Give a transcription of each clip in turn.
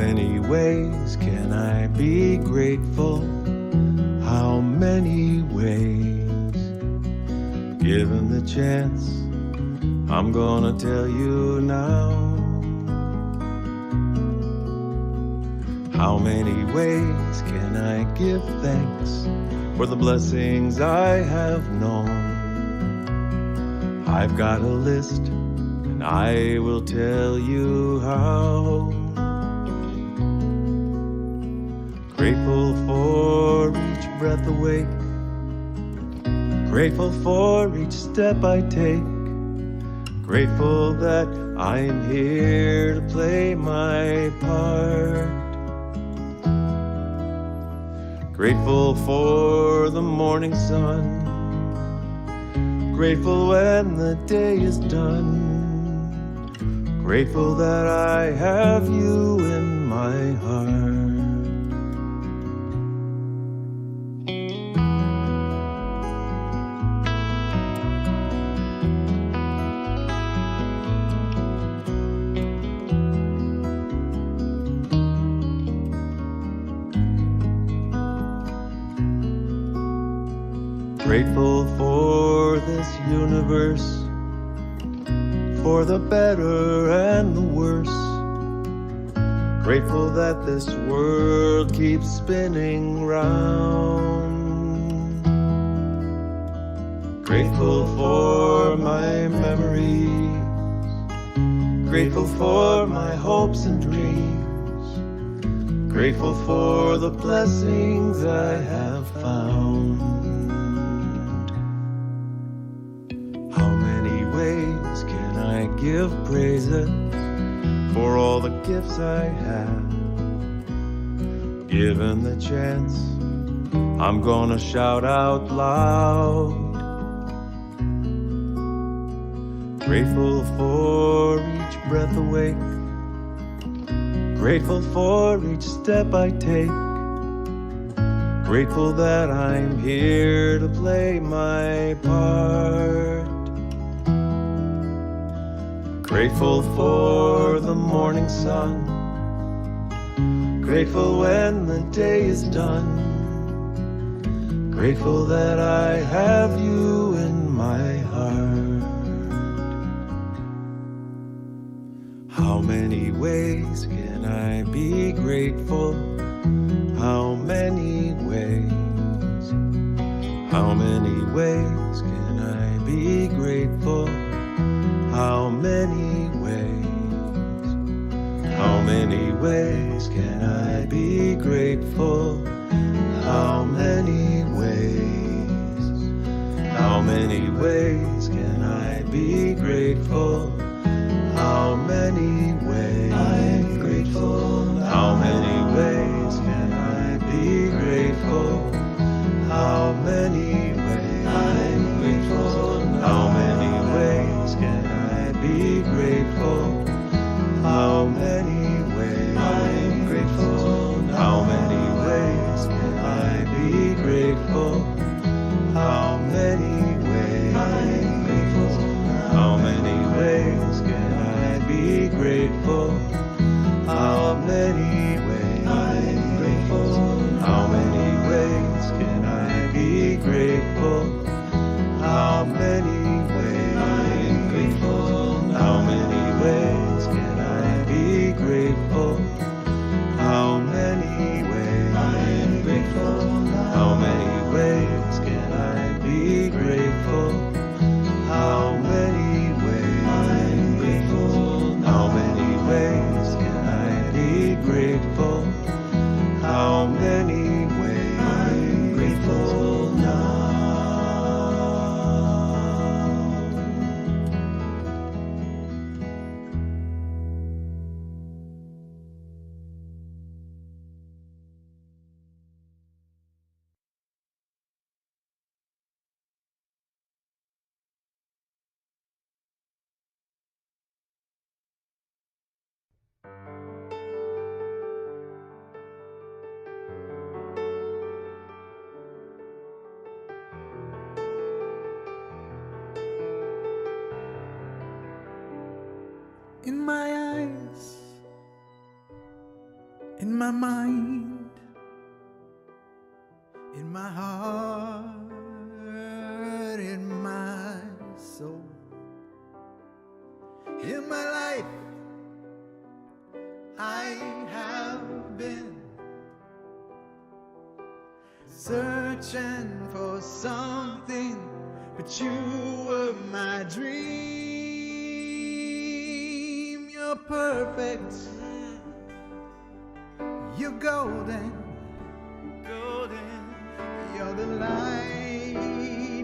many ways can I be grateful? How many ways? Given the chance, I'm gonna tell you now. How many ways can I give thanks for the blessings I have known? I've got a list, and I will tell you how. Grateful for each breath awake, grateful for each step I take, grateful that I'm here to play my part. Grateful for the morning sun, grateful when the day is done, grateful that I have you in my heart. Grateful for this universe, for the better and the worse. Grateful that this world keeps spinning round. Grateful for my memories, grateful for my hopes and dreams, grateful for the blessings I have found. Give praises for all the gifts I have. Given the chance, I'm gonna shout out loud. Grateful for each breath awake, grateful for each step I take, grateful that I'm here to play my part. Grateful for the morning sun, grateful when the day is done, grateful that I have you in my heart. How many ways can I be grateful? How many ways? How many ways can I be grateful? How many ways? How many ways can I be grateful? How many ways? How many ways can I be grateful? How many ways? I'm grateful. How many ways can I be grateful? How many ways? I'm grateful. How many ways can I be grateful? How many ways? I'm grateful. How many ways can I be grateful? How many ways? I'm grateful. How many ways can I be grateful? How many ways? I'm grateful. How many ways can I be grateful? How many ways? I'm grateful. How many ways can I be grateful? How many ways? I'm grateful. How many ways can I be grateful? How many ways? I'm grateful. How many ways can I be grateful? How many ways? I'm grateful now. In my eyes, in my mind, in my heart, in my soul, in my life. I have been searching for something, but you were my dream. You're perfect, you're golden, golden. You're the light,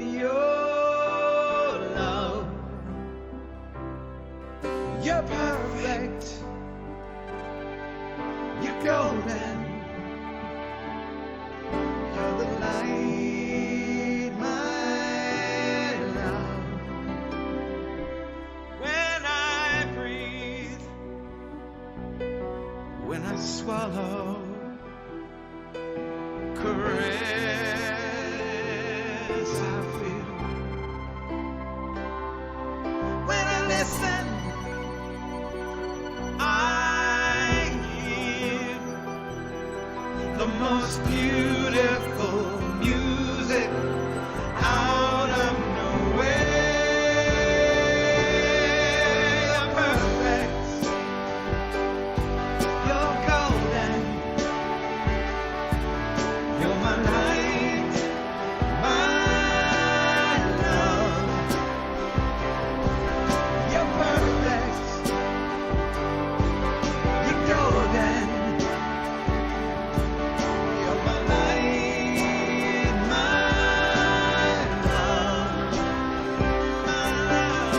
your love. You're perfect, you're golden. You're the light, my love. When I breathe, when I swallow, caress I feel. When I listen, I hear the most beautiful music out of nowhere. You're perfect, you're golden. You're my light, my love. You're perfect, you're golden. You're my light, my love, my love.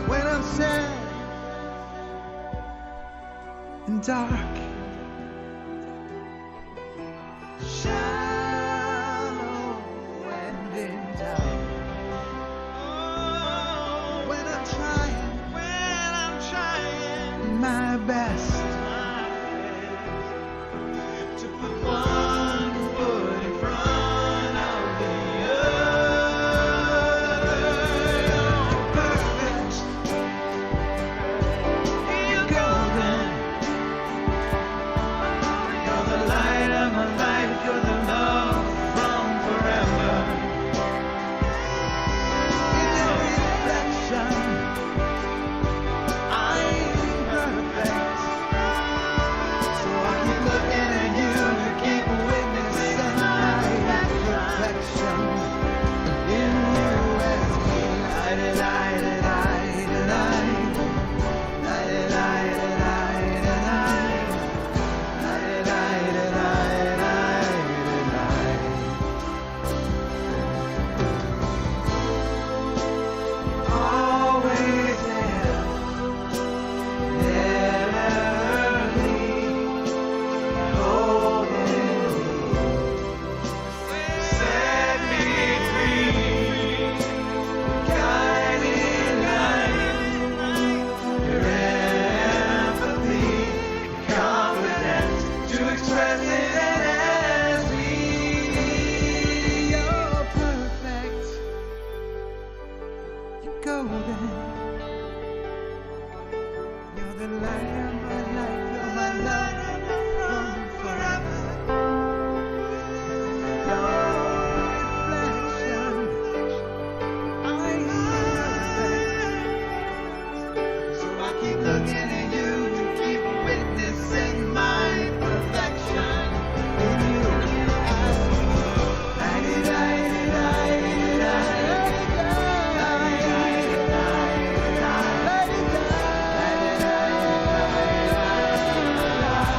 When I'm sad and dark, shallow and in doubt. When I'm trying my best to put one foot in front of the other. Perfect, you're golden. You're the light of my life. You're the love from forever. In your reflection, I'm perfect. So I keep looking at you to keep witnessing my perfection. In you as me, light it, light it, light it, light it, light it, light it, light it, light it, light it, light it, light it. Always there, never leave, holding me, set me free, guiding light, your empathy, confidence to express it as me. You're perfect, you're golden. You're the light of my life, you're my love from forever. Your reflection, I'm perfect. So I keep looking at you to keep witnessing my perfection. In you, light it, light it, light it, light it, light it, light it, light it, light it, light it, light it, light it, light it, light it, light it.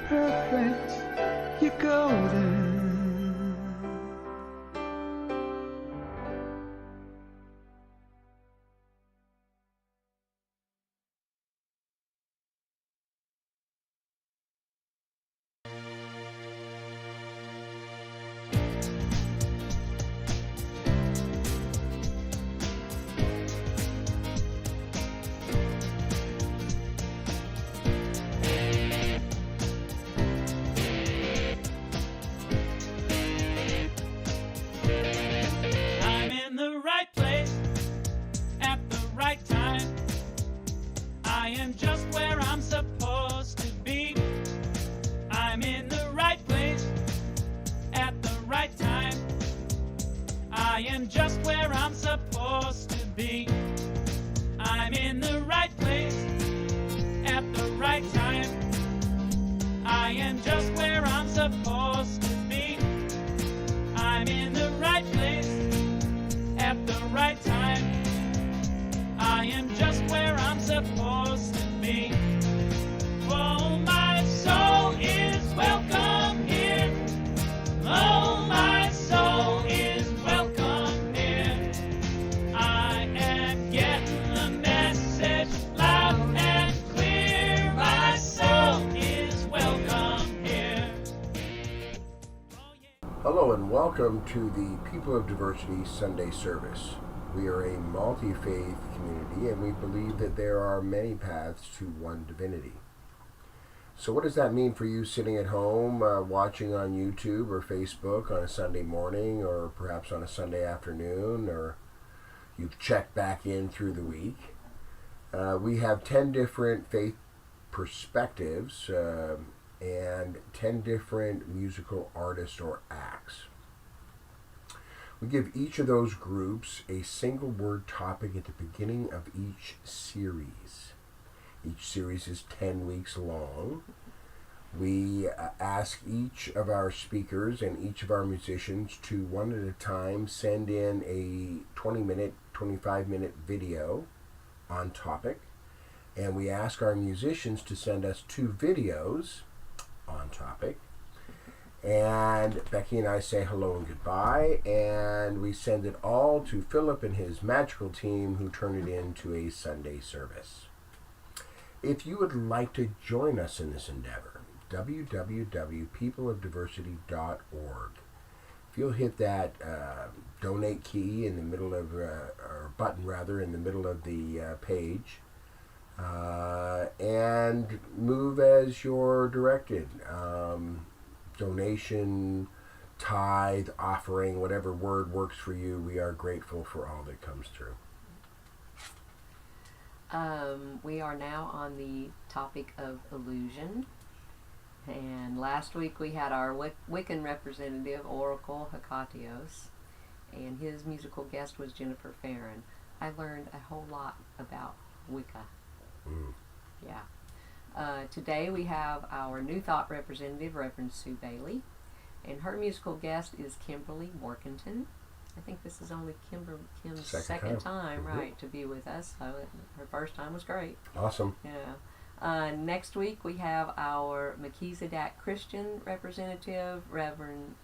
perfect, you're golden. I'm in the right place at the right time. I am just where I'm supposed to be. I'm in the right place at the right time. I am just where I'm supposed to be. I'm in the right place at the right time. I am just where I'm supposed to be. I'm in the right place at the right time. I am just where I'm supposed to be. Oh, my soul is welcome here. Oh, my soul is welcome here. I am getting the message loud and clear. My soul is welcome here. Oh, yeah. Hello and welcome to the People of Diversity Sunday service. We are a multi-faith community and we believe that there are many paths to one divinity. So what does that mean for you sitting at home, watching on YouTube or Facebook on a Sunday morning or perhaps on a Sunday afternoon, or you've checked back in through the week? We have 10 different faith perspectives and 10 different musical artists or acts. We give each of those groups a single word topic at the beginning of each series. Each series is 10 weeks long. We ask each of our speakers and each of our musicians to, one at a time, send in a 20-minute, 25-minute video on topic. And we ask our musicians to send us 2 videos on topic. And Becky and I say hello and goodbye, and we send it all to Philip and his magical team, who turn it into a Sunday service. If you would like to join us in this endeavor, www.peopleofdiversity.org. If you'll hit that donate key in the middle of, or button rather, in the middle of the page, and move as you're directed. Donation, tithe, offering, whatever word works for you. We are grateful for all that comes through. We are now on the topic of illusion. And last week we had our Wiccan representative, Oracle Hecatios, and his musical guest was Jennifer Farron. I learned a whole lot about Wicca. Yeah. Today we have our New Thought representative, Reverend Sue Bailey, and her musical guest is Kimberly Morkington. I think this is only Kim's second time, right, to be with us. So her first time was great. Awesome. Yeah. Next week we have our Melchizedek Christian representative, Reverend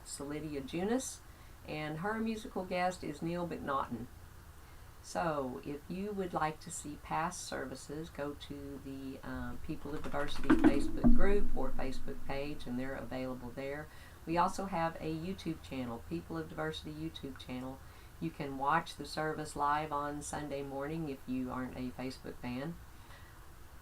Solidia Junis, and her musical guest is Neil McNaughton. So, if you would like to see past services, go to the People of Diversity Facebook group or Facebook page, and they're available there. We also have a YouTube channel, People of Diversity YouTube channel. You can watch the service live on Sunday morning if you aren't a Facebook fan.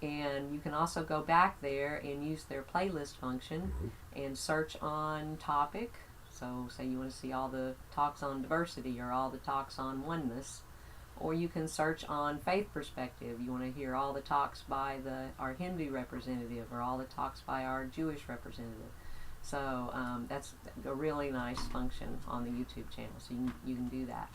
And you can also go back there and use their playlist function and search on topic. So, say you want to see all the talks on diversity or all the talks on oneness. Or you can search on faith perspective. You want to hear all the talks by our Hindu representative or all the talks by our Jewish representative. So that's a really nice function on the YouTube channel. So you can do that.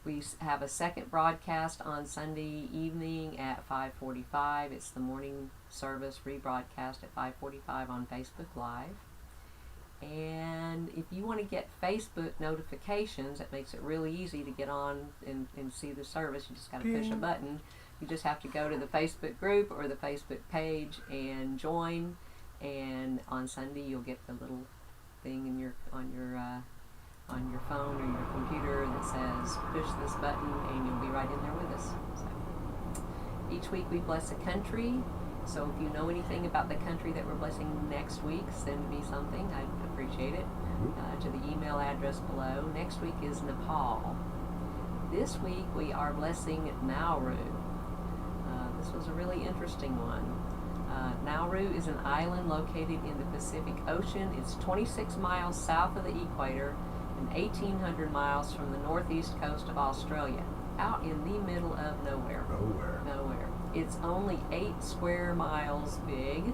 We have a second broadcast on Sunday evening at 5:45. It's the morning service rebroadcast at 5:45 on Facebook Live. And if you want to get Facebook notifications, it makes it really easy to get on and see the service. You just got to push a button. You just have to go to the Facebook group or the Facebook page and join. And on Sunday, you'll get the little thing in your on your phone or your computer that says push this button, and you'll be right in there with us. So each week we bless a country. So if you know anything about the country that we're blessing next week, send me something. I'd appreciate it. To the email address below. Next week is Nepal. This week we are blessing Nauru. This was a really interesting one. Nauru is an island located in the Pacific Ocean. It's 26 miles south of the equator and 1,800 miles from the northeast coast of Australia, out in the middle of nowhere. Nowhere. It's only 8 square miles big,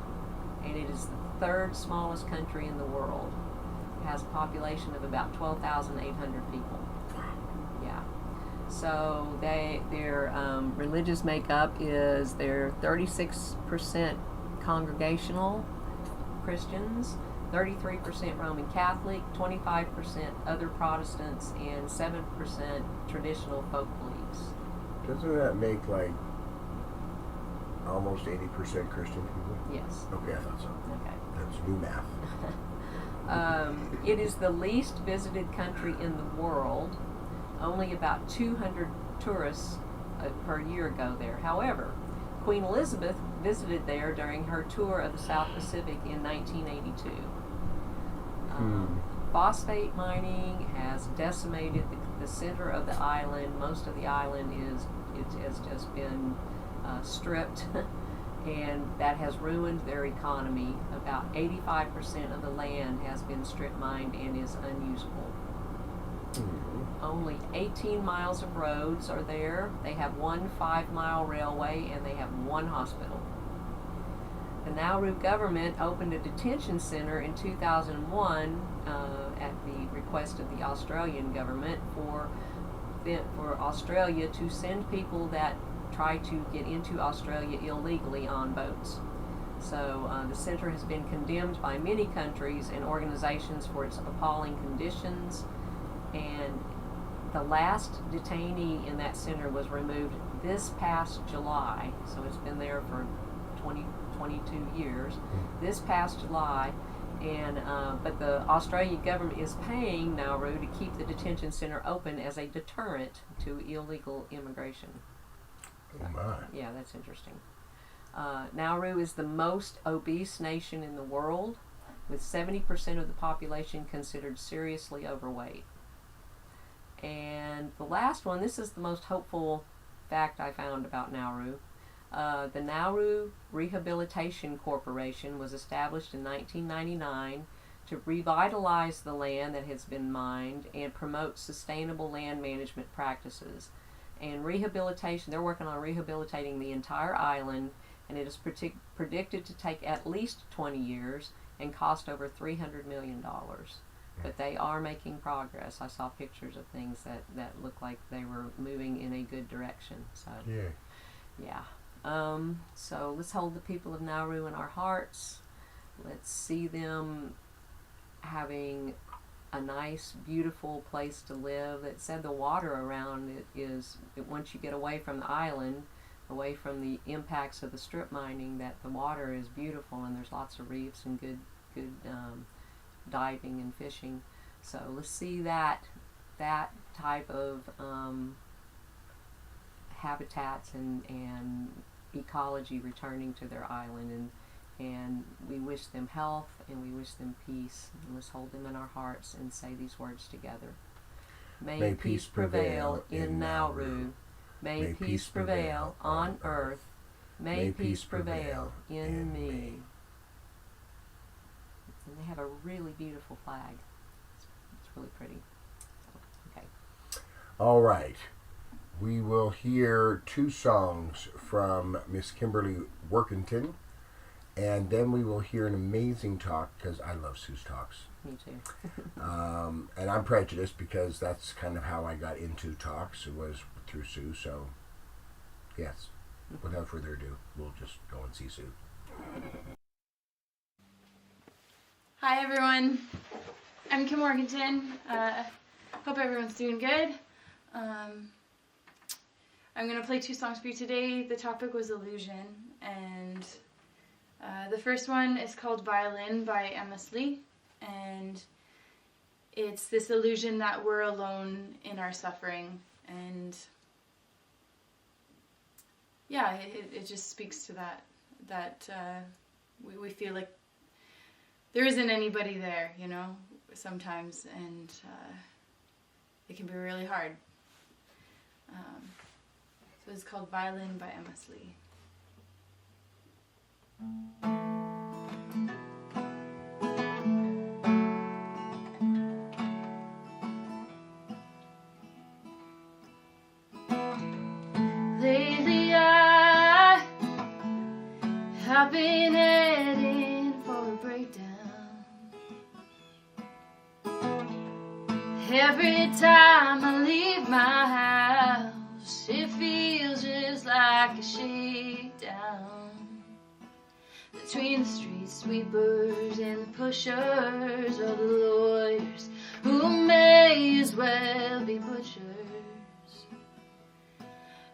and it is the 3rd smallest country in the world. It has a population of about 12,800 people. Yeah. So their religious makeup is they're 36% congregational Christians, 33% Roman Catholic, 25% other Protestants, and 7% traditional folk beliefs. Doesn't that make like almost 80% Christian people? Yes. Okay, I thought so. Okay. That's new math. It is the least visited country in the world. Only about 200 tourists per year go there. However, Queen Elizabeth visited there during her tour of the South Pacific in 1982. Phosphate mining has decimated the center of the island. Most of the island has just been stripped, and that has ruined their economy. About 85% of the land has been strip mined and is unusable. Only 18 miles of roads are there. They have 1 5-mile railway, and they have 1 hospital. The Nauru government opened a detention center in 2001 at the request of the Australian government for Australia to send people that try to get into Australia illegally on boats. So the center has been condemned by many countries and organizations for its appalling conditions, and the last detainee in that center was removed this past July, so it's been there for 22 years. This past July, and but the Australian government is paying Nauru to keep the detention center open as a deterrent to illegal immigration. Oh my. Yeah, that's interesting. Nauru is the most obese nation in the world, with 70% of the population considered seriously overweight. And the last one, this is the most hopeful fact I found about Nauru. The Nauru Rehabilitation Corporation was established in 1999 to revitalize the land that has been mined and promote sustainable land management practices. And rehabilitation, they're working on rehabilitating the entire island, and it is predicted to take at least 20 years and cost over $300 million. But they are making progress. I saw pictures of things that look like they were moving in a good direction. So, yeah. So let's hold the people of Nauru in our hearts. Let's see them having a nice, beautiful place to live. It said the water around it is, once you get away from the island, away from the impacts of the strip mining, that the water is beautiful, and there's lots of reefs and good diving and fishing. So let's see that type of habitats and ecology returning to their island, and we wish them health and we wish them peace, and let's hold them in our hearts and say these words together. May peace prevail in Nauru. May peace prevail on earth. May peace prevail in me. And they have a really beautiful flag. It's really pretty. Okay. All right. We will hear 2 songs from Miss Kimberly Workington, and then we will hear an amazing talk, because I love Sue's talks. Me too. And I'm prejudiced because that's kind of how I got into talks. It was through Sue. So, yes, without further ado, we'll just go and see Sue. Hi everyone, I'm Kim Workington. Hope everyone's doing good. I'm going to play 2 songs for you today. The topic was illusion, and The first one is called Violin by Amos Lee, and it's this illusion that we're alone in our suffering, and yeah, it just speaks to that we feel like there isn't anybody there, you know, sometimes, and it can be really hard. So it's called Violin by Amos Lee. Lately I have been heading for a breakdown. Every time I leave my house, it feels just like a shakedown. Between the street sweepers and the pushers are the lawyers who may as well be butchers.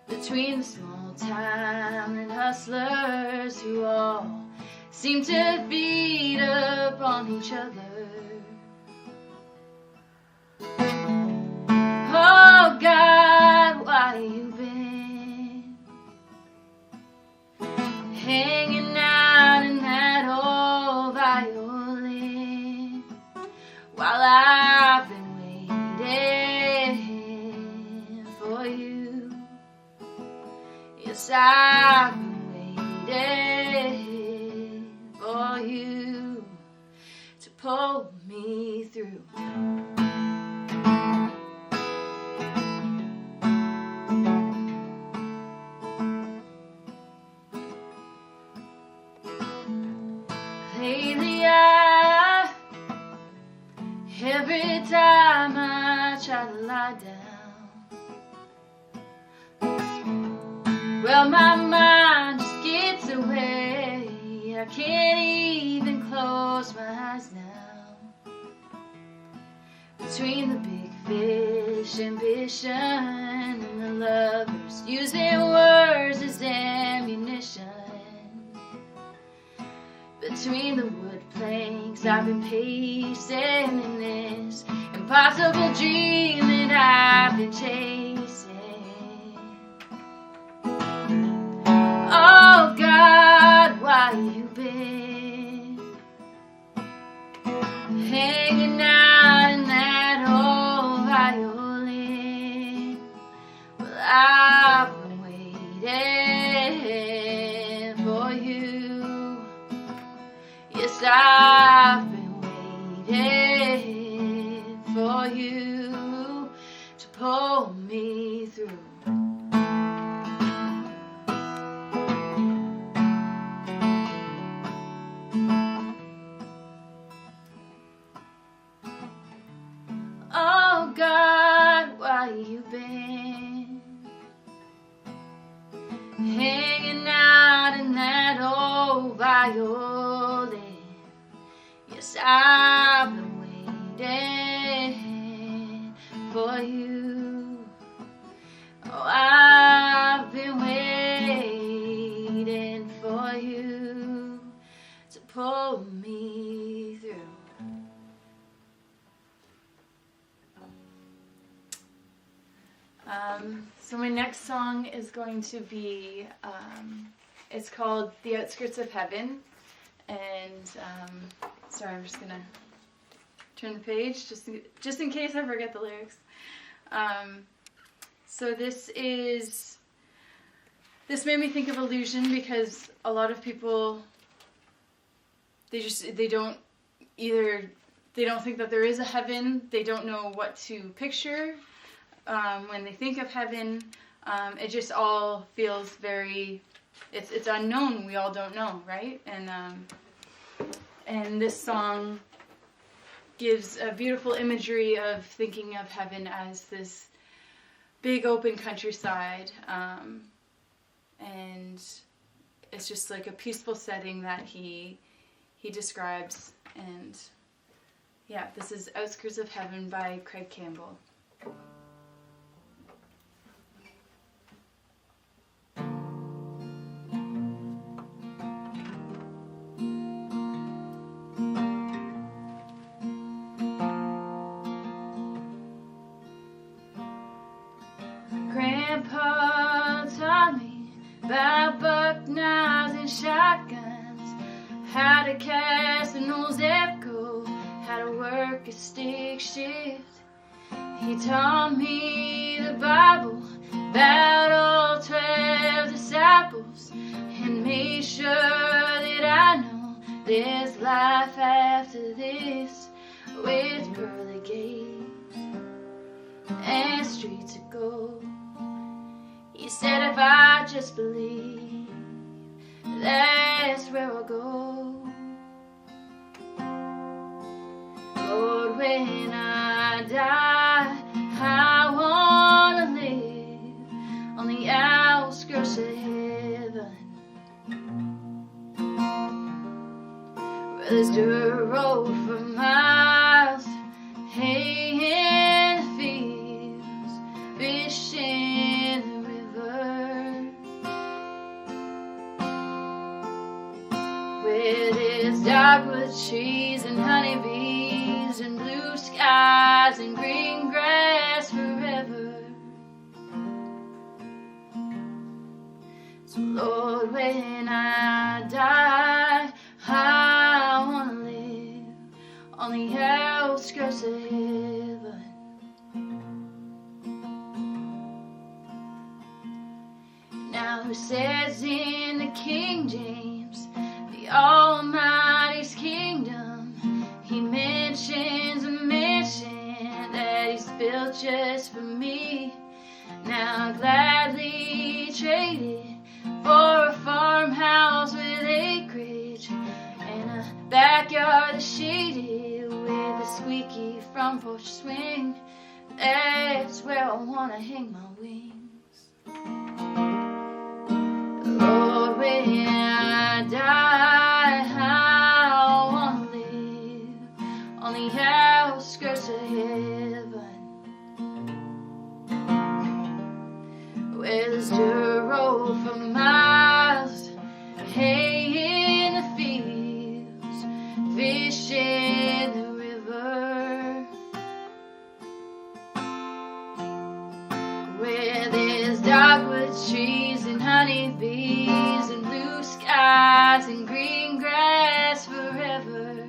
Between the small town and hustlers who all seem to beat up on each other. Oh God, why you been hanging out in that old violin while I've been waiting for you? Yes, I've been waiting for you to pull me through. Lately every time I try to lie down, well, my mind just gets away. I can't even close my eyes now. Between the big fish, ambition, and the lovers using words as ammunition. Between the wood planks, I've been pacing in this impossible dream that I've been chasing. Oh God, why you been hanging out in that old violin? Well, I've been waiting for you. Yes, I've been waiting for you to pull me through. Oh God, why you been hanging out in that old violin? Yes, I've been waiting for you. Oh, I've been waiting for you to pull me through. So my next song is going to be, it's called The Outskirts of Heaven. And, sorry, I'm just going to turn the page just in case I forget the lyrics. So this made me think of illusion because a lot of people, they don't think that there is a heaven, they don't know what to picture. When they think of heaven, it just all feels very, it's unknown. We all don't know, right? And this song gives a beautiful imagery of thinking of heaven as this big open countryside, and it's just like a peaceful setting that he describes. And yeah, this is Outskirts of Heaven by Craig Campbell. work a stick shift. He taught me the Bible about all 12 disciples and made sure that I know there's life after this with pearly gates and streets of gold. He said if I just believe, that's where I'll go. Lord, when I die, I wanna live on the outskirts of heaven, where there's dirt road for miles, hay in the fields, fish in the river, where there's dogwood trees and honeybees and blue skies and green grass forever. So Lord, when I die, I wanna live on the outskirts of heaven. Now who says in the King James, the Almighty's kingdom, he mentions a mansion that he's built just for me. Now I'd gladly trade it for a farmhouse with acreage and a backyard that's shaded with a squeaky front porch swing. That's where I wanna hang my wings. Lord, when I die, I wanna live on the outskirts of heaven, where there's dirt road for miles, hay in the fields, fish in the river, where there's dogwood trees and honeybees and blue skies and green grass forever.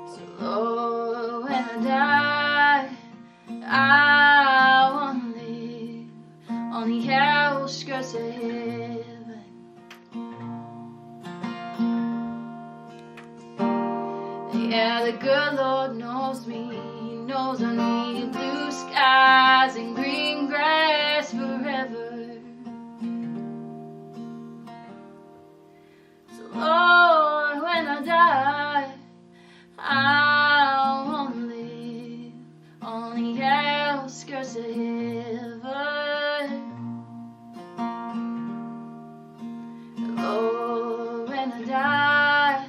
So Lord, when I die, I wanna live on the outskirts of heaven. Yeah, the good Lord knows me. He knows I need blue skies and green grass forever. So Lord, when I die, I wanna live on the outskirts of heaven. Lord, when I die,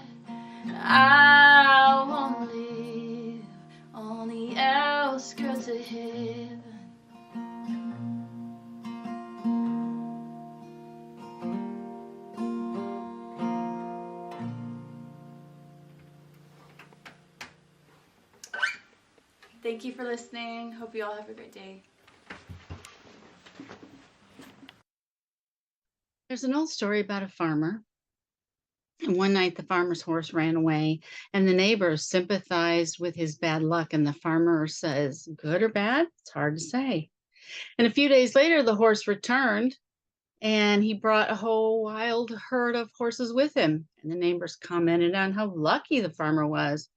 I wanna live on the outskirts of heaven. Thank you for listening. Hope you all have a great day. There's an old story about a farmer. And one night the farmer's horse ran away, and the neighbors sympathized with his bad luck. And the farmer says, good or bad? It's hard to say. And a few days later, the horse returned, and he brought a whole wild herd of horses with him. And the neighbors commented on how lucky the farmer was.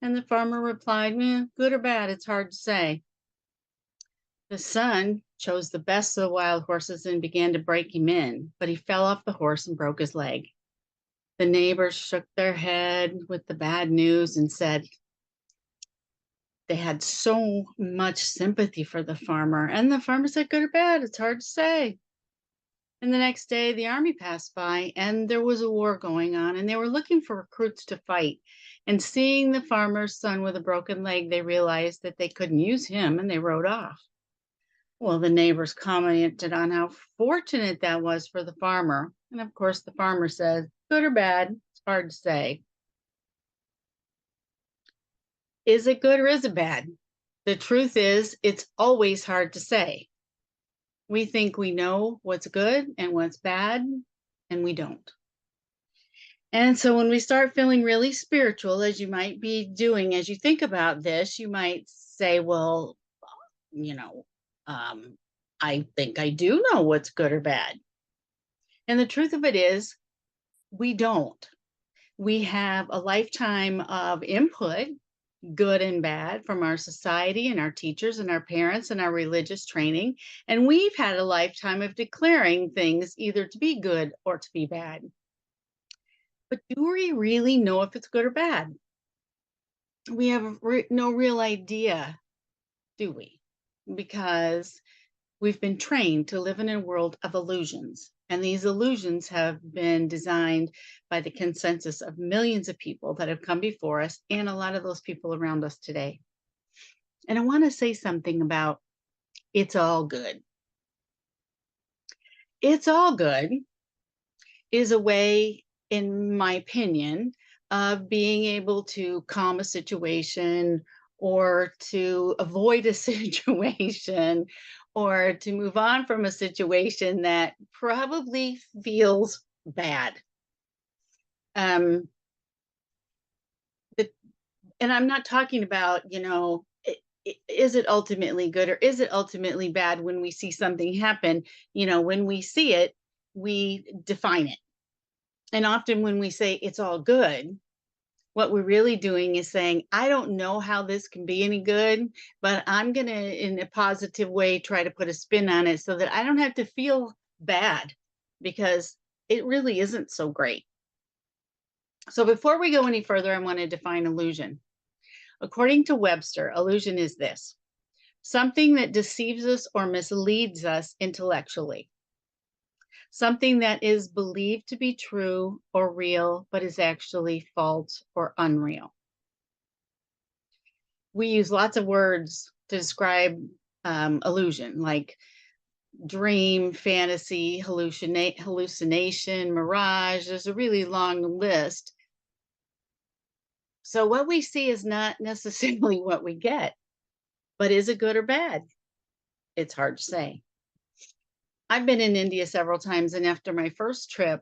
And the farmer replied, good or bad? It's hard to say. The son chose the best of the wild horses and began to break him in, but he fell off the horse and broke his leg. The neighbors shook their head with the bad news and said they had so much sympathy for the farmer. And the farmer said, good or bad? It's hard to say. And the next day, the army passed by, and there was a war going on, and they were looking for recruits to fight. And seeing the farmer's son with a broken leg, they realized that they couldn't use him, and they rode off. Well, the neighbors commented on how fortunate that was for the farmer. And of course, the farmer says, good or bad? It's hard to say. Is it good or is it bad? The truth is, it's always hard to say. We think we know what's good and what's bad, and we don't. And so when we start feeling really spiritual, as you might be doing, as you think about this, you might say, well, you know, I think I do know what's good or bad. And the truth of it is, we don't. We have a lifetime of input, good and bad, from our society and our teachers and our parents and our religious training. And we've had a lifetime of declaring things either to be good or to be bad. But do we really know if it's good or bad? We have no real idea, do we? Because we've been trained to live in a world of illusions. And these illusions have been designed by the consensus of millions of people that have come before us and a lot of those people around us today. And I want to say something about it's all good. It's all good is a way, in my opinion, of being able to calm a situation or to avoid a situation or to move on from a situation that probably feels bad. And I'm not talking about, is it ultimately good or is it ultimately bad when we see something happen? When we see it, we define it. And often when we say it's all good, what we're really doing is saying, I don't know how this can be any good, but I'm going to, in a positive way, try to put a spin on it so that I don't have to feel bad because it really isn't so great. So before we go any further, I want to define illusion. According to Webster, illusion is this: something that deceives us or misleads us intellectually. Something that is believed to be true or real, but is actually false or unreal. We use lots of words to describe illusion, like dream, fantasy, hallucination, mirage. There's a really long list. So what we see is not necessarily what we get, but is it good or bad? It's hard to say. I've been in India several times, and after my first trip,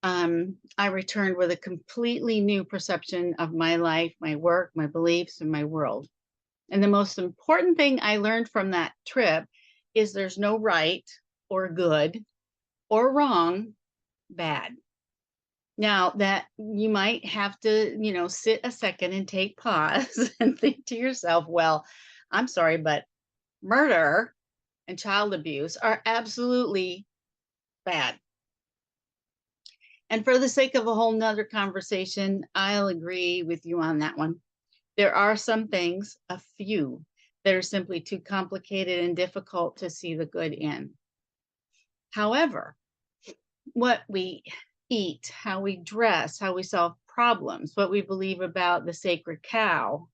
I returned with a completely new perception of my life, my work, my beliefs, and my world. And the most important thing I learned from that trip is there's no right or good or wrong, bad. Now that you might have to, sit a second and take pause and think to yourself, well, I'm sorry, but murder and child abuse are absolutely bad. And for the sake of a whole nother conversation, I'll agree with you on that one. There are some things, a few, that are simply too complicated and difficult to see the good in. However, what we eat, how we dress, how we solve problems, what we believe about the sacred cow,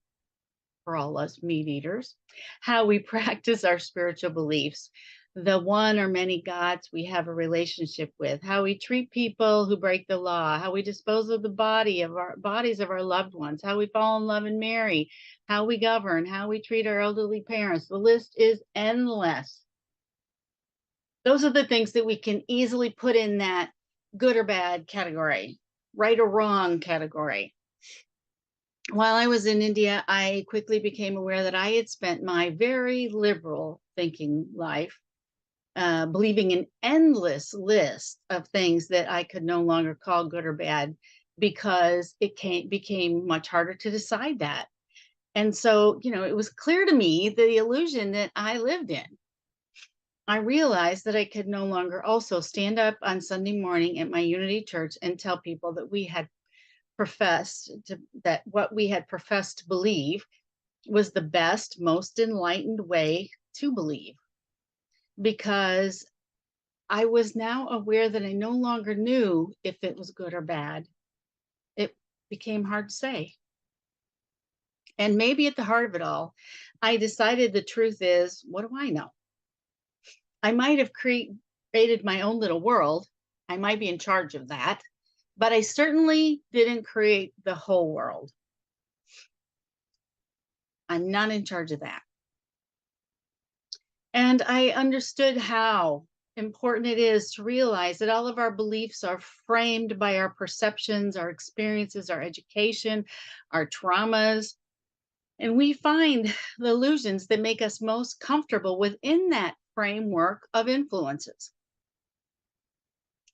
for all us meat eaters, how we practice our spiritual beliefs, the one or many gods we have a relationship with, how we treat people who break the law, how we dispose of the bodies of our loved ones, how we fall in love and marry, how we govern, how we treat our elderly parents. The list is endless. Those are the things that we can easily put in that good or bad category, right or wrong category. While I was in India, I quickly became aware that I had spent my very liberal thinking life believing an endless list of things that I could no longer call good or bad because it became much harder to decide that. And so, it was clear to me the illusion that I lived in. I realized that I could no longer also stand up on Sunday morning at my Unity Church and tell people that what we had professed to believe was the best, most enlightened way to believe. Because I was now aware that I no longer knew if it was good or bad. It became hard to say. And maybe at the heart of it all, I decided the truth is, what do I know? I might have created my own little world. I might be in charge of that, but I certainly didn't create the whole world. I'm not in charge of that. And I understood how important it is to realize that all of our beliefs are framed by our perceptions, our experiences, our education, our traumas. And we find the illusions that make us most comfortable within that framework of influences.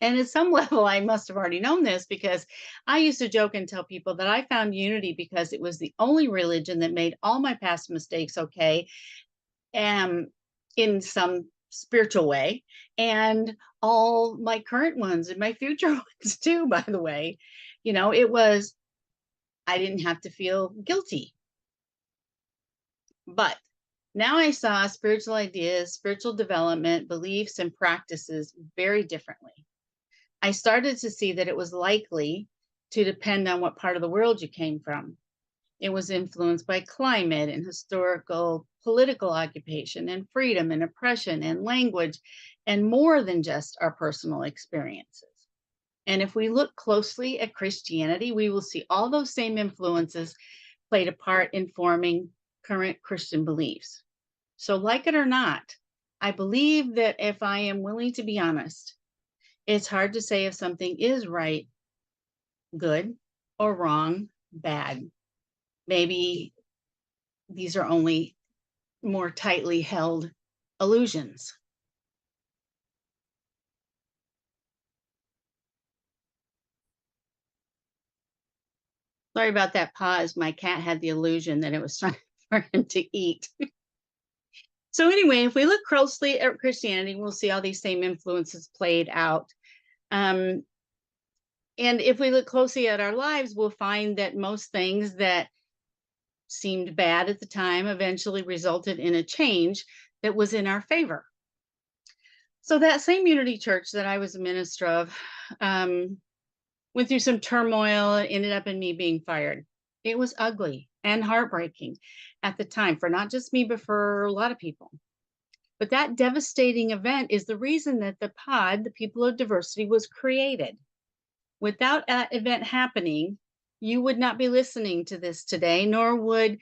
And at some level, I must have already known this because I used to joke and tell people that I found unity because it was the only religion that made all my past mistakes okay, in some spiritual way, and all my current ones and my future ones too, by the way. It was, I didn't have to feel guilty. But now I saw spiritual ideas, spiritual development, beliefs, and practices very differently. I started to see that it was likely to depend on what part of the world you came from. It was influenced by climate and historical, political occupation and freedom and oppression and language, and more than just our personal experiences. And if we look closely at Christianity, we will see all those same influences played a part in forming current Christian beliefs. So, like it or not, I believe that if I am willing to be honest, it's hard to say if something is right, good, or wrong, bad. Maybe these are only more tightly held illusions. Sorry about that pause. My cat had the illusion that it was trying for him to eat. So anyway, if we look closely at Christianity, we'll see all these same influences played out. And if we look closely at our lives, we'll find that most things that seemed bad at the time eventually resulted in a change that was in our favor. So that same Unity Church that I was a minister of went through some turmoil, ended up in me being fired. It was ugly and heartbreaking at the time for not just me, but for a lot of people. But that devastating event is the reason that the pod, the People of Diversity, was created. Without that event happening, you would not be listening to this today, nor would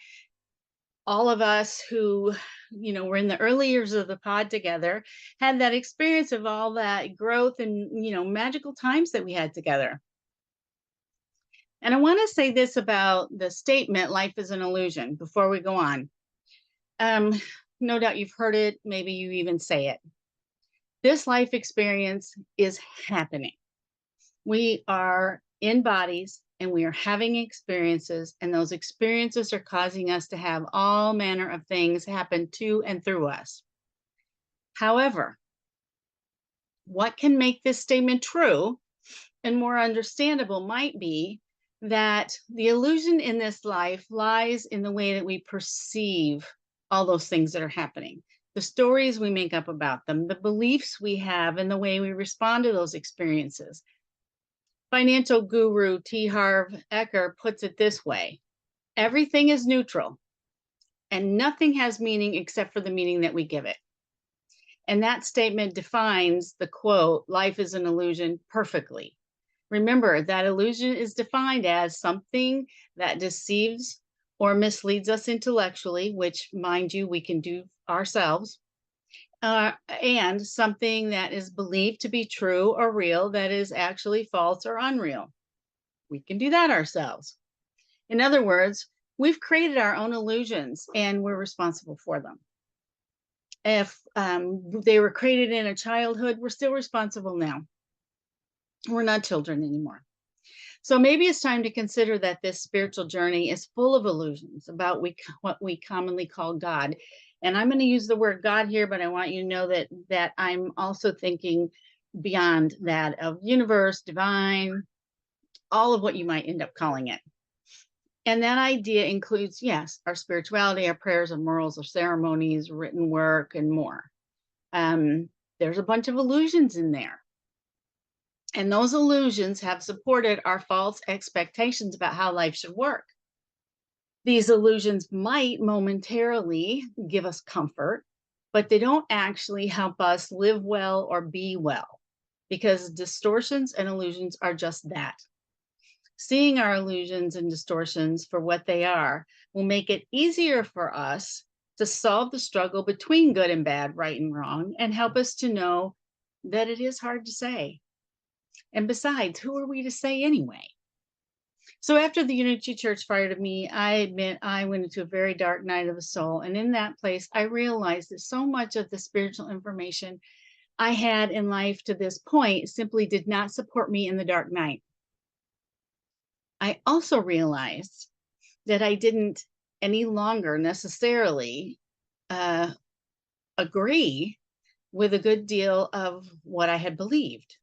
all of us who, were in the early years of the pod together, had that experience of all that growth and, magical times that we had together. And I want to say this about the statement, life is an illusion, before we go on. No doubt you've heard it. Maybe you even say it. This life experience is happening. We are in bodies and we are having experiences, and those experiences are causing us to have all manner of things happen to and through us. However, what can make this statement true and more understandable might be that the illusion in this life lies in the way that we perceive all those things that are happening, the stories we make up about them, the beliefs we have, and the way we respond to those experiences. Financial guru T. Harv Eker puts it this way: everything is neutral and nothing has meaning except for the meaning that we give it. And that statement defines the quote, life is an illusion, perfectly. Remember, that illusion is defined as something that deceives or misleads us intellectually, which, mind you, we can do ourselves, and something that is believed to be true or real that is actually false or unreal. We can do that ourselves. In other words, we've created our own illusions and we're responsible for them. If they were created in a childhood, we're still responsible now. We're not children anymore. So maybe it's time to consider that this spiritual journey is full of illusions about what we commonly call God. And I'm going to use the word God here, but I want you to know that I'm also thinking beyond that of universe, divine, all of what you might end up calling it. And that idea includes, yes, our spirituality, our prayers, our morals, our ceremonies, written work, and more. There's a bunch of illusions in there. And those illusions have supported our false expectations about how life should work. These illusions might momentarily give us comfort, but they don't actually help us live well or be well, because distortions and illusions are just that. Seeing our illusions and distortions for what they are will make it easier for us to solve the struggle between good and bad, right and wrong, and help us to know that it is hard to say. And besides, who are we to say anyway? So after the Unity Church fired me, I admit I went into a very dark night of the soul. And in that place, I realized that so much of the spiritual information I had in life to this point simply did not support me in the dark night. I also realized that I didn't any longer necessarily agree with a good deal of what I had believed.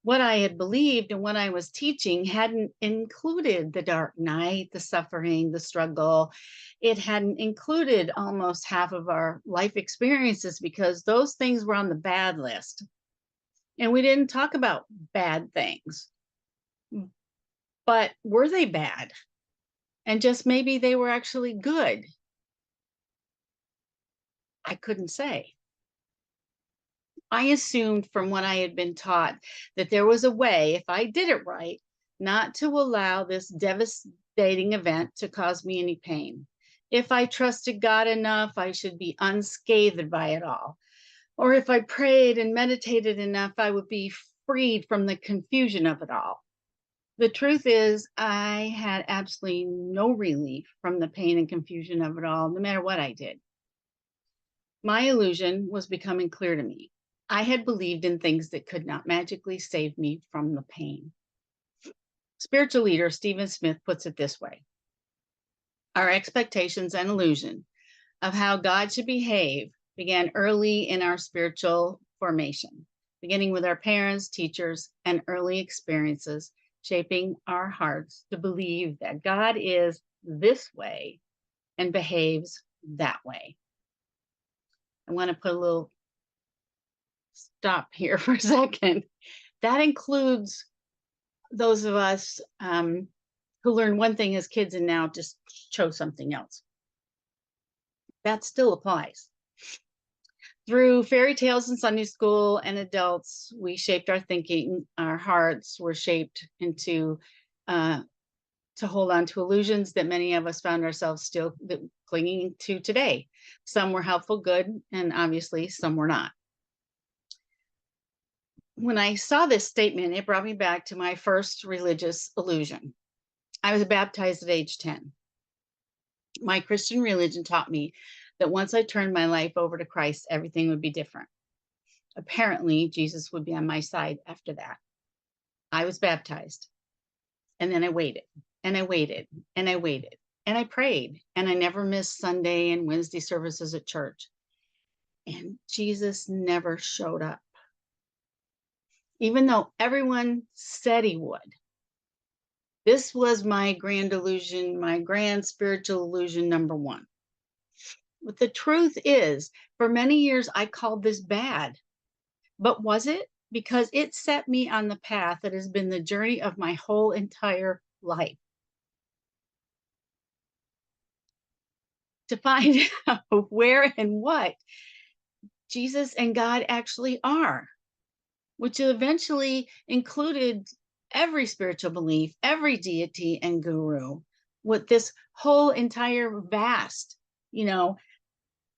What I had believed and what I was teaching hadn't included the dark night, the suffering, the struggle. It hadn't included almost half of our life experiences because those things were on the bad list. And we didn't talk about bad things. But were they bad? And just maybe they were actually good. I couldn't say. I assumed from what I had been taught that there was a way, if I did it right, not to allow this devastating event to cause me any pain. If I trusted God enough, I should be unscathed by it all. Or if I prayed and meditated enough, I would be freed from the confusion of it all. The truth is, I had absolutely no relief from the pain and confusion of it all, no matter what I did. My illusion was becoming clear to me. I had believed in things that could not magically save me from the pain. Spiritual leader Stephen Smith puts it this way: our expectations and illusion of how God should behave began early in our spiritual formation, beginning with our parents, teachers, and early experiences, shaping our hearts to believe that God is this way and behaves that way. I want to put a little stop here for a second. That includes those of us who learned one thing as kids and now just chose something else. That still applies. Through fairy tales in Sunday school and adults, we shaped our thinking. Our hearts were shaped into to hold on to illusions that many of us found ourselves still clinging to today. Some were helpful, good, and obviously some were not. When I saw this statement, it brought me back to my first religious illusion. I was baptized at age 10. My Christian religion taught me that once I turned my life over to Christ, everything would be different. Apparently, Jesus would be on my side after that. I was baptized. And then I waited, and I waited, and I waited, and I prayed, and I never missed Sunday and Wednesday services at church. And Jesus never showed up, even though everyone said he would. This was my grand illusion, my grand spiritual illusion number one. But the truth is, for many years, I called this bad. But was it? Because it set me on the path that has been the journey of my whole entire life. To find out where and what Jesus and God actually are, which eventually included every spiritual belief, every deity and guru, with this whole entire vast,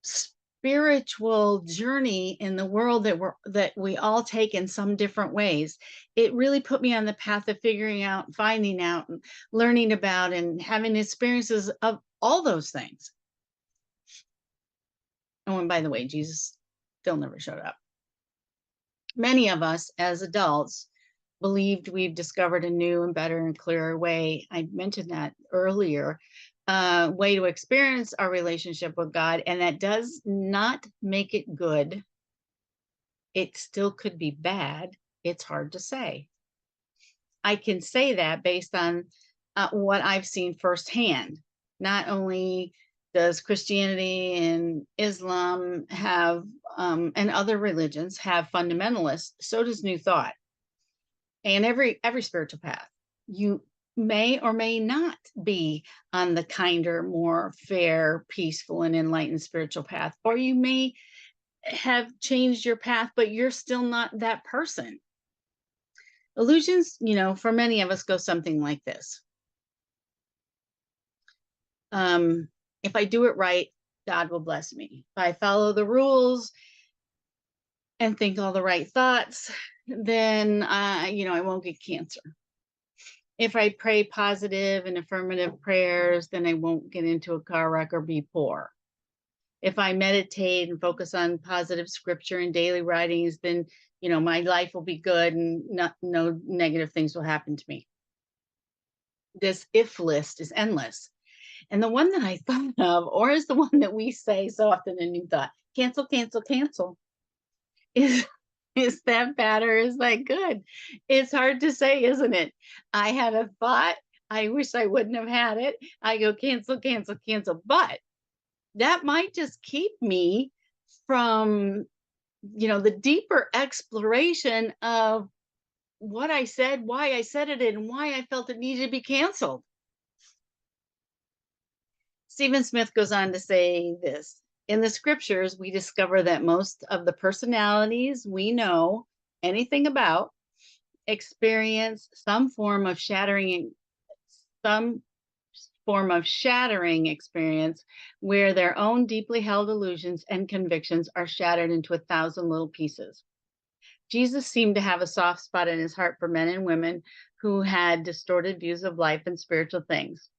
spiritual journey in the world that we all take in some different ways. It really put me on the path of figuring out, finding out, and learning about, and having experiences of all those things. Oh, and by the way, Jesus still never showed up. Many of us as adults believed we've discovered a new and better and clearer way. I mentioned that earlier. Way to experience our relationship with God, and that does not make it good. It still could be bad. It's hard to say. I can say that based on what I've seen firsthand. Not only does Christianity and Islam have, and other religions have fundamentalists, so does New Thought. And every spiritual path, you may or may not be on the kinder, more fair, peaceful, and enlightened spiritual path. Or you may have changed your path, but you're still not that person. Illusions, for many of us go something like this. If I do it right, God will bless me. If I follow the rules, and think all the right thoughts, then I won't get cancer. If I pray positive and affirmative prayers, then I won't get into a car wreck or be poor. If I meditate and focus on positive scripture and daily writings, then my life will be good and no negative things will happen to me. This if list is endless. And the one that I thought of, or is the one that we say so often in New Thought, cancel, cancel, cancel, is that bad or is that good? It's hard to say, isn't it? I had a thought. I wish I wouldn't have had it. I go cancel, cancel, cancel. But that might just keep me from, the deeper exploration of what I said, why I said it, and why I felt it needed to be canceled. Stephen Smith goes on to say this: in the scriptures, we discover that most of the personalities we know anything about experience some form of shattering experience where their own deeply held illusions and convictions are shattered into 1,000 little pieces. Jesus seemed to have a soft spot in his heart for men and women who had distorted views of life and spiritual things.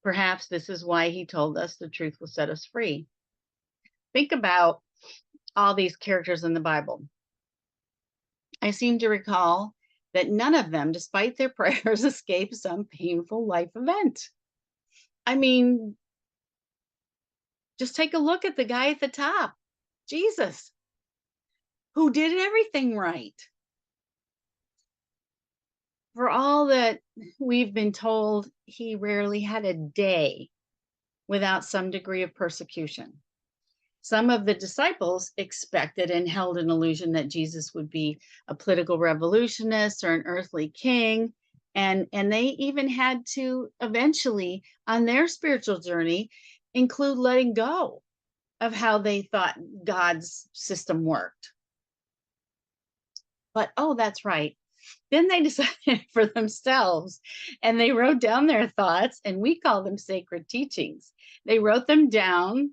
Perhaps this is why he told us the truth will set us free. Think about all these characters in the Bible. I seem to recall that none of them, despite their prayers, escaped some painful life event. I mean, just take a look at the guy at the top, Jesus, who did everything right. For all that we've been told, he rarely had a day without some degree of persecution. Some of the disciples expected and held an illusion that Jesus would be a political revolutionist or an earthly king. And they even had to eventually, on their spiritual journey, include letting go of how they thought God's system worked. But, oh, that's right. Then they decided for themselves and they wrote down their thoughts, and we call them sacred teachings. They wrote them down,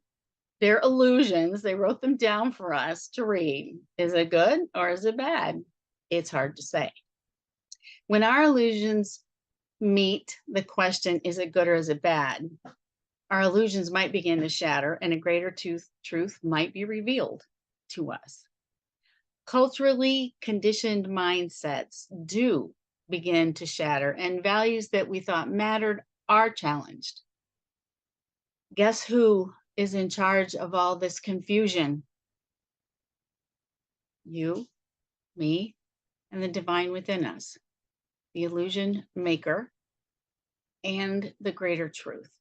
their illusions, they wrote them down for us to read. Is it good or is it bad? It's hard to say. When our illusions meet the question, is it good or is it bad? Our illusions might begin to shatter and a greater truth might be revealed to us. Culturally conditioned mindsets do begin to shatter, and values that we thought mattered are challenged. Guess who is in charge of all this confusion? You, me, and the divine within us, the illusion maker, and the greater truth.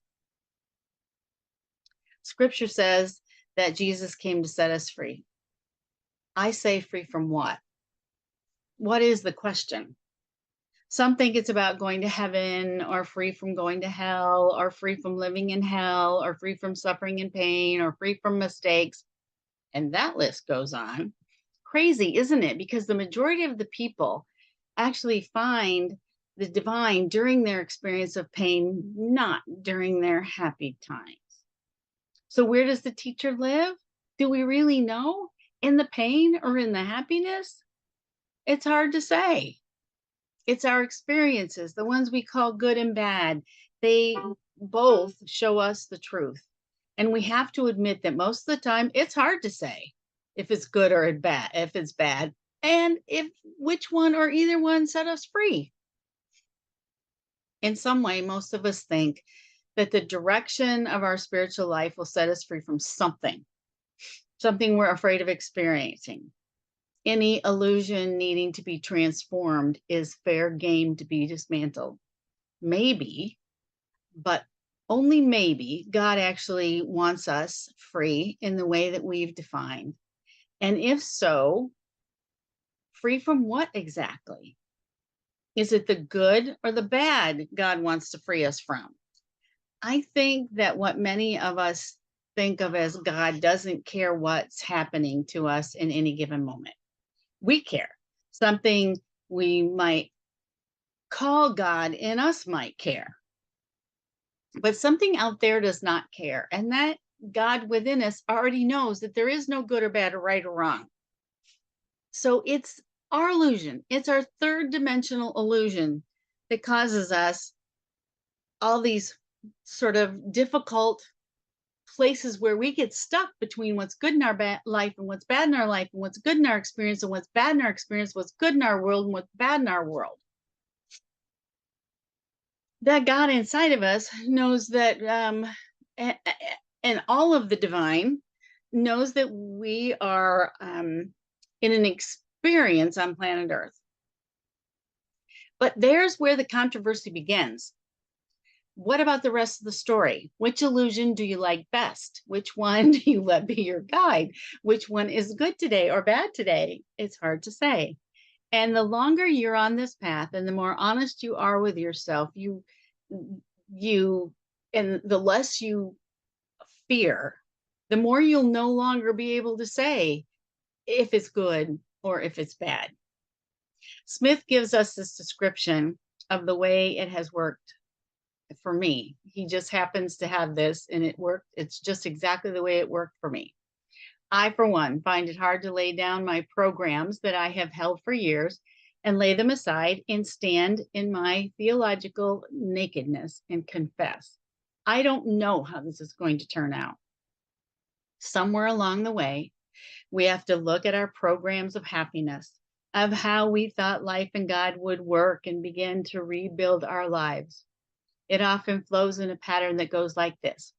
Scripture says that Jesus came to set us free. I say free from what? What is the question? Some think it's about going to heaven, or free from going to hell, or free from living in hell, or free from suffering and pain, or free from mistakes. And that list goes on. Crazy, isn't it? Because the majority of the people actually find the divine during their experience of pain, not during their happy times. So where does the teacher live? Do we really know? In the pain or in the happiness? It's hard to say. It's our experiences, the ones we call good and bad. They both show us the truth. And we have to admit that most of the time it's hard to say if it's good or if it's bad, and if which one or either one set us free. In some way, most of us think that the direction of our spiritual life will set us free from something we're afraid of experiencing. Any illusion needing to be transformed is fair game to be dismantled. Maybe, but only maybe, God actually wants us free in the way that we've defined. And if so, free from what exactly? Is it the good or the bad God wants to free us from? I think that what many of us think of as God doesn't care what's happening to us in any given moment. We care. Something we might call God in us might care. But something out there does not care. And that God within us already knows that there is no good or bad or right or wrong. So it's our illusion. It's our third dimensional illusion that causes us all these sort of difficult places where we get stuck between what's good in our life and what's bad in our life, and what's good in our experience and what's bad in our experience, what's good in our world and what's bad in our world. That God inside of us knows that, and all of the divine knows that we are in an experience on planet Earth. But there's where the controversy begins. What about the rest of the story? Which illusion do you like best? Which one do you let be your guide? Which one is good today or bad today? It's hard to say. And the longer you're on this path and the more honest you are with yourself, you and the less you fear, the more you'll no longer be able to say if it's good or if it's bad. Smith gives us this description of the way it has worked for me. He just happens to have this and it worked. It's just exactly the way it worked for me. I, for one, find it hard to lay down my programs that I have held for years and lay them aside and stand in my theological nakedness and confess. I don't know how this is going to turn out. Somewhere along the way, we have to look at our programs of happiness, of how we thought life and God would work, and begin to rebuild our lives. It often flows in a pattern that goes like this.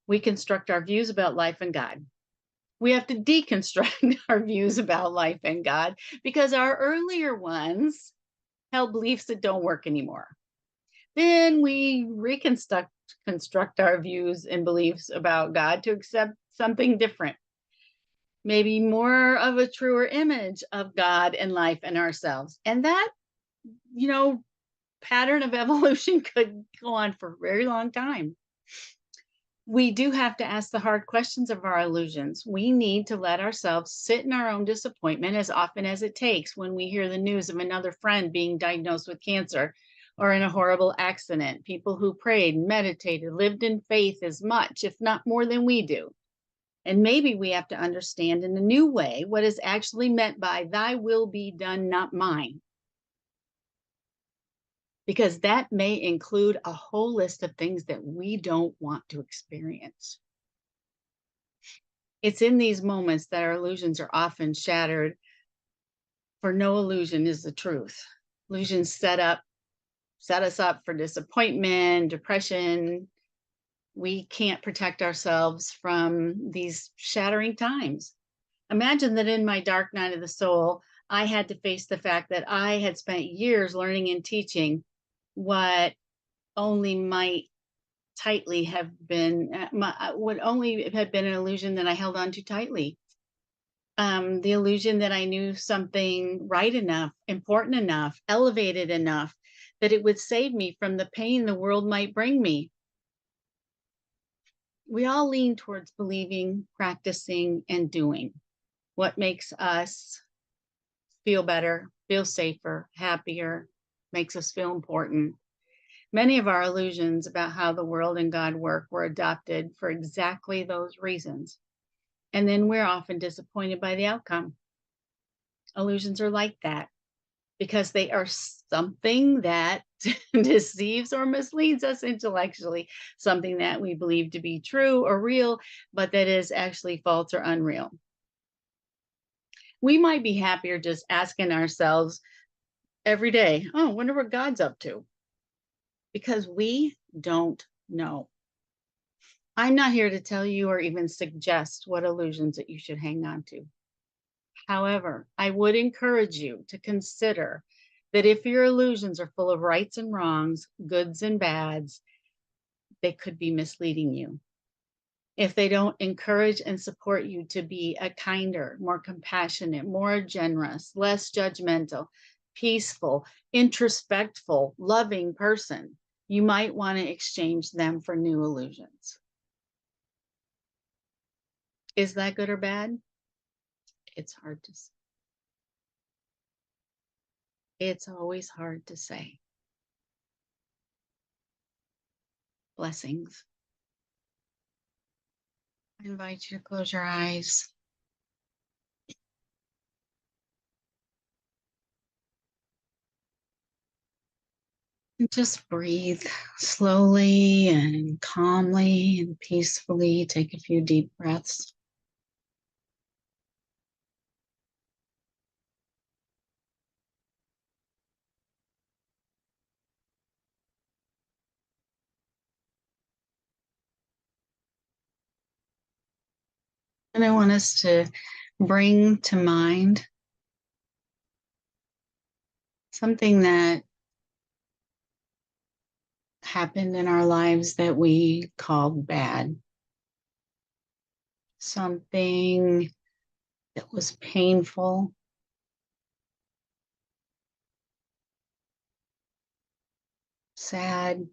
We construct our views about life and God. We have to deconstruct our views about life and God because our earlier ones held beliefs that don't work anymore. Then we construct our views and beliefs about God to accept something different, maybe more of a truer image of God and life and ourselves. And that, pattern of evolution could go on for a very long time. We do have to ask the hard questions of our illusions. We need to let ourselves sit in our own disappointment as often as it takes when we hear the news of another friend being diagnosed with cancer or in a horrible accident. People who prayed, meditated, lived in faith as much, if not more than we do. And maybe we have to understand in a new way what is actually meant by thy will be done, not mine. Because that may include a whole list of things that we don't want to experience. It's in these moments that our illusions are often shattered, for no illusion is the truth. Illusions set us up for disappointment, depression. We can't protect ourselves from these shattering times. Imagine that in my dark night of the soul, I had to face the fact that I had spent years learning and teaching what only might tightly have been, would only have been an illusion that I held on too tightly. The illusion that I knew something right enough, important enough, elevated enough, that it would save me from the pain the world might bring me. We all lean towards believing, practicing, and doing what makes us feel better, feel safer, happier, makes us feel important. Many of our illusions about how the world and God work were adopted for exactly those reasons. And then we're often disappointed by the outcome. Illusions are like that because they are something that deceives or misleads us intellectually, something that we believe to be true or real, but that is actually false or unreal. We might be happier just asking ourselves every day, oh, I wonder what God's up to. Because we don't know. I'm not here to tell you or even suggest what illusions that you should hang on to. However, I would encourage you to consider that if your illusions are full of rights and wrongs, goods and bads, they could be misleading you. If they don't encourage and support you to be a kinder, more compassionate, more generous, less judgmental, peaceful, introspectful, loving person, you might want to exchange them for new illusions. Is that good or bad? It's hard to say. It's always hard to say. Blessings. I invite you to close your eyes. And just breathe slowly and calmly and peacefully. Take a few deep breaths. And I want us to bring to mind something that happened in our lives that we called bad. Something that was painful, sad,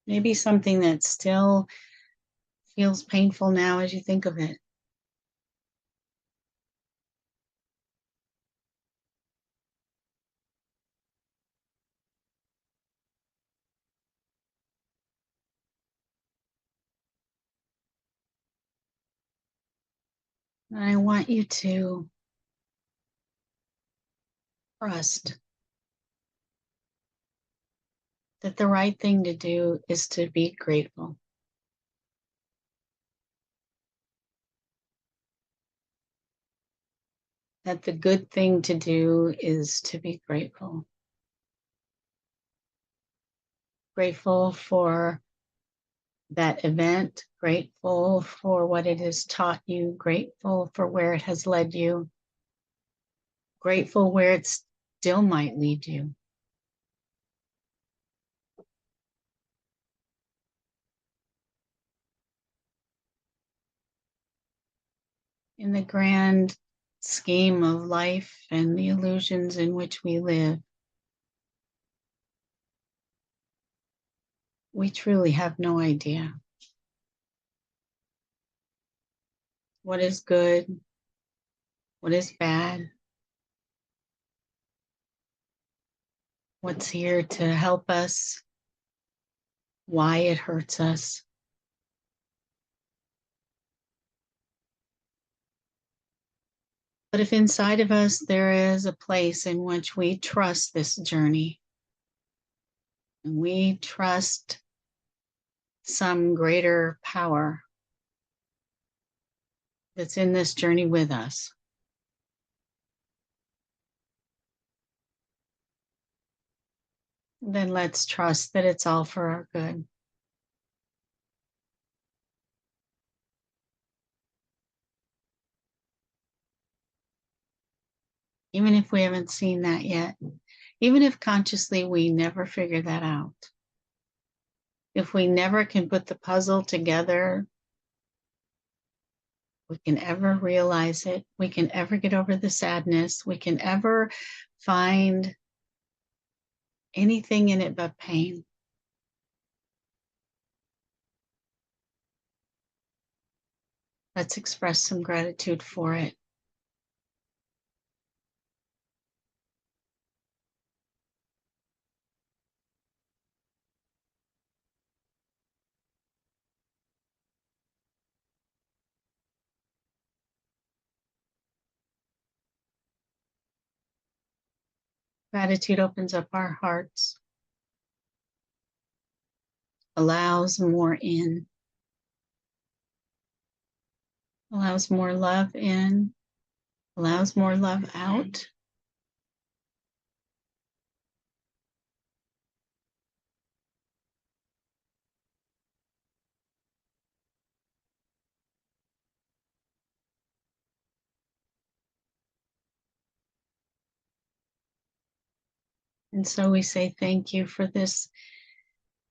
maybe something that still feels painful now as you think of it. And I want you to trust that the right thing to do is to be grateful. That the good thing to do is to be grateful. Grateful for that event, grateful for what it has taught you, grateful for where it has led you, grateful where it still might lead you. In the grand scheme of life and the illusions in which we live, we truly have no idea what is good, what is bad, what's here to help us, why it hurts us. But if inside of us there is a place in which we trust this journey, and we trust some greater power that's in this journey with us, then let's trust that it's all for our good. Even if we haven't seen that yet, even if consciously we never figure that out, if we never can put the puzzle together, we can ever realize it, we can ever get over the sadness, we can ever find anything in it but pain. Let's express some gratitude for it. Gratitude opens up our hearts, allows more in, allows more love in, allows more love out. And so we say thank you for this,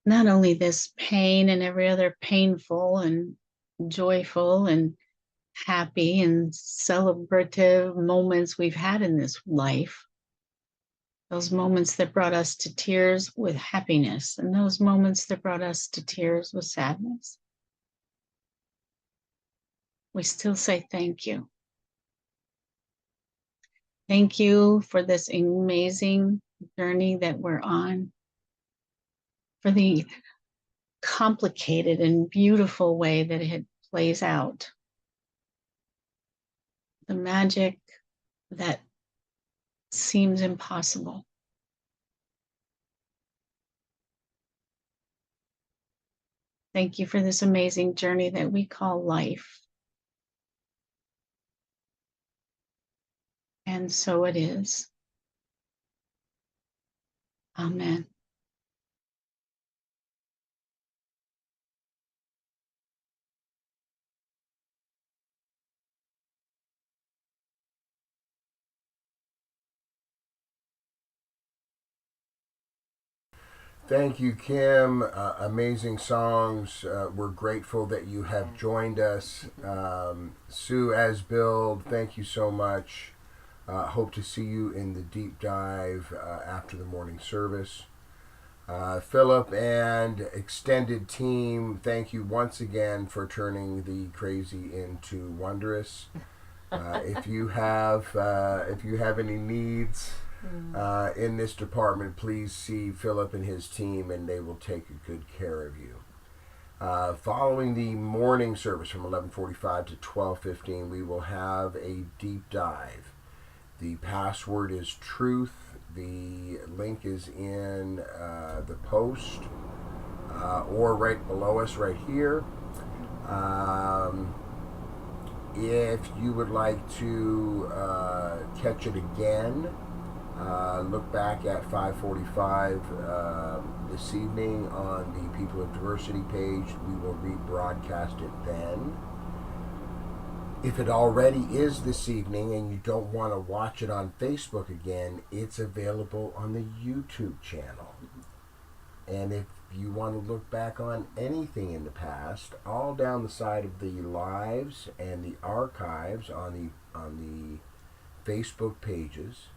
not only this pain and every other painful and joyful and happy and celebrative moments we've had in this life, those moments that brought us to tears with happiness, and those moments that brought us to tears with sadness. We still say thank you. Thank you for this amazing journey that we're on, for the complicated and beautiful way that it plays out, the magic that seems impossible. Thank you for this amazing journey that we call life. And so it is. Amen. Thank you, Kim. Amazing songs. We're grateful that you have joined us. Sue Asbild, thank you so much. Hope to see you in the deep dive after the morning service. Philip and extended team, thank you once again for turning the crazy into wondrous. If you have any needs in this department, please see Philip and his team, and they will take good care of you. Following the morning service from 11:45 to 12:15, we will have a deep dive. The password is truth. The link is in the post or right below us right here. If you would like to catch it again, look back at 5:45 this evening on the People of Diversity page. We will rebroadcast it then. If it already is this evening and you don't want to watch it on Facebook again, it's available on the YouTube channel. And if you want to look back on anything in the past, all down the side of the lives and the archives on the Facebook pages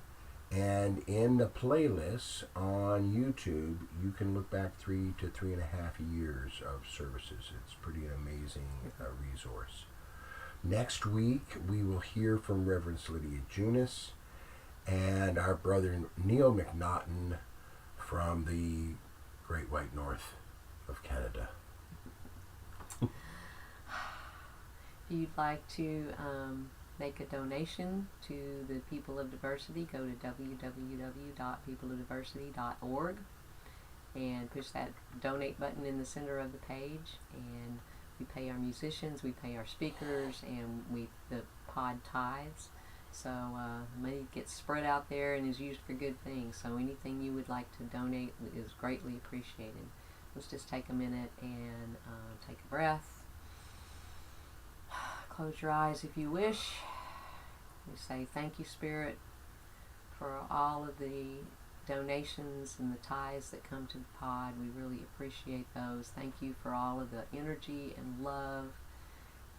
and in the playlists on YouTube, you can look back 3 to 3.5 years of services. It's pretty amazing resource. Next week, we will hear from Reverend Lydia Junis and our brother Neil McNaughton from the Great White North of Canada. If you'd like to make a donation to the People of Diversity, go to www.peopleofdiversity.org and push that donate button in the center of the page, and we pay our musicians, we pay our speakers, and the pod tithes. So money gets spread out there and is used for good things. So anything you would like to donate is greatly appreciated. Let's just take a minute and take a breath. Close your eyes if you wish. We say thank you, Spirit, for all of the donations and the tithes that come to the pod. We really appreciate those. Thank you for all of the energy and love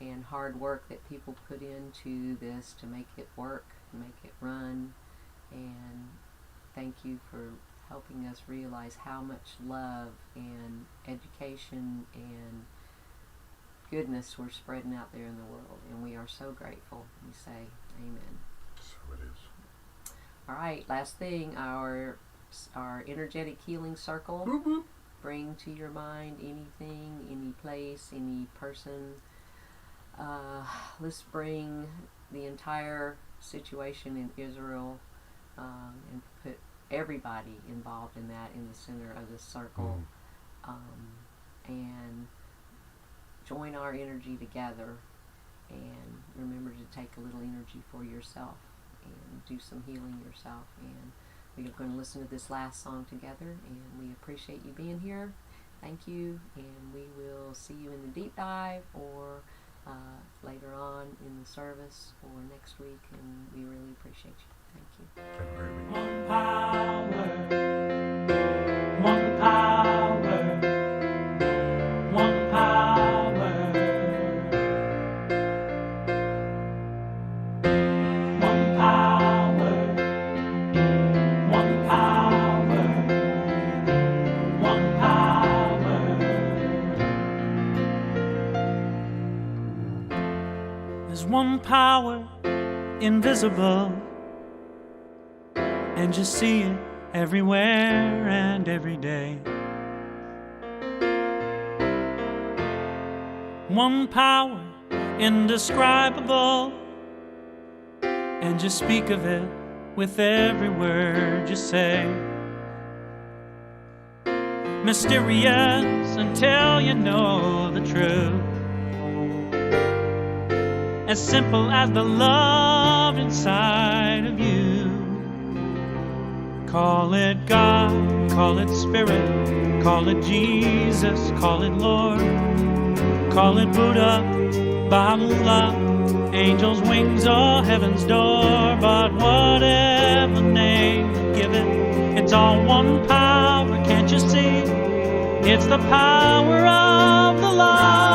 and hard work that people put into this to make it work, to make it run. And thank you for helping us realize how much love and education and goodness we're spreading out there in the world. And we are so grateful. We say amen. So it is. All right, last thing, our energetic healing circle. Mm-hmm. Bring to your mind anything, any place, any person. Let's bring the entire situation in Israel and put everybody involved in that in the center of the circle, and join our energy together, and remember to take a little energy for yourself and do some healing yourself. And we are going to listen to this last song together, and we appreciate you being here. Thank you, and we will see you in the deep dive or later on in the service or next week, and we really appreciate you. Thank you. Have a great week. One power, one power, one power, one power, one power, one power. There's one power invisible, and you see it everywhere and every day. One power indescribable, and you speak of it with every word you say. Mysterious until you know the truth. As simple as the love inside of you. Call it God, call it Spirit, call it Jesus, call it Lord, call it Buddha, bottled love, angels' wings or heaven's door. But whatever name you give it, it's all one power, can't you see? It's the power of the love.